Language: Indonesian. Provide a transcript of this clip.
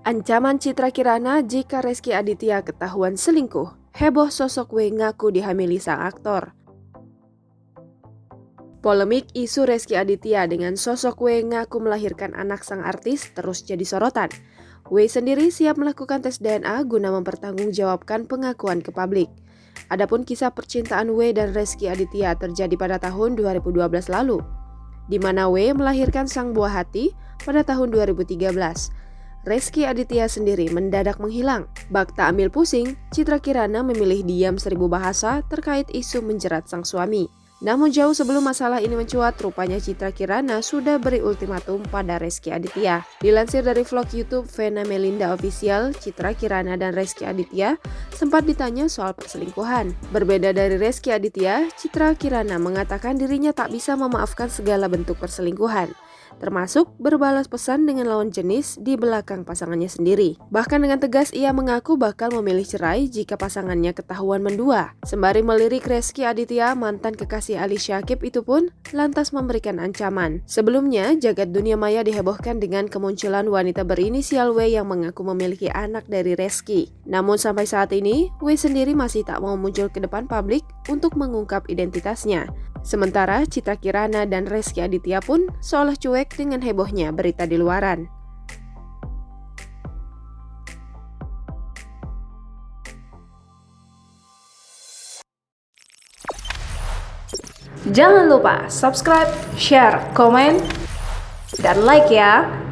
Ancaman Citra Kirana jika Rezky Aditya ketahuan selingkuh. Heboh sosok W ngaku dihamili sang aktor. Polemik isu Rezky Aditya dengan sosok W ngaku melahirkan anak sang artis terus jadi sorotan. W sendiri siap melakukan tes DNA guna mempertanggungjawabkan pengakuan ke publik. Adapun kisah percintaan W dan Rezky Aditya terjadi pada tahun 2012 lalu, di mana W melahirkan sang buah hati pada tahun 2013. Rezky Aditya sendiri mendadak menghilang. Bak tak ambil pusing, Citra Kirana memilih diam 1000 bahasa terkait isu menjerat sang suami. Namun jauh sebelum masalah ini mencuat, rupanya Citra Kirana sudah beri ultimatum pada Rezky Aditya. Dilansir dari vlog YouTube Vena Melinda Official, Citra Kirana dan Rezky Aditya sempat ditanya soal perselingkuhan. Berbeda dari Rezky Aditya, Citra Kirana mengatakan dirinya tak bisa memaafkan segala bentuk perselingkuhan, termasuk berbalas pesan dengan lawan jenis di belakang pasangannya sendiri. Bahkan dengan tegas ia mengaku bakal memilih cerai jika pasangannya ketahuan mendua. Sembari melirik Rezky Aditya, mantan kekasih Ali Syakib itu pun lantas memberikan ancaman. Sebelumnya, jagat dunia maya dihebohkan dengan kemunculan wanita berinisial W yang mengaku memiliki anak dari Rezky. Namun sampai saat ini, W sendiri masih tak mau muncul ke depan publik untuk mengungkap identitasnya. Sementara Citra Kirana dan Rezky Aditya pun seolah cuek dengan hebohnya berita di luaran. Jangan lupa subscribe, share, komen, dan like ya!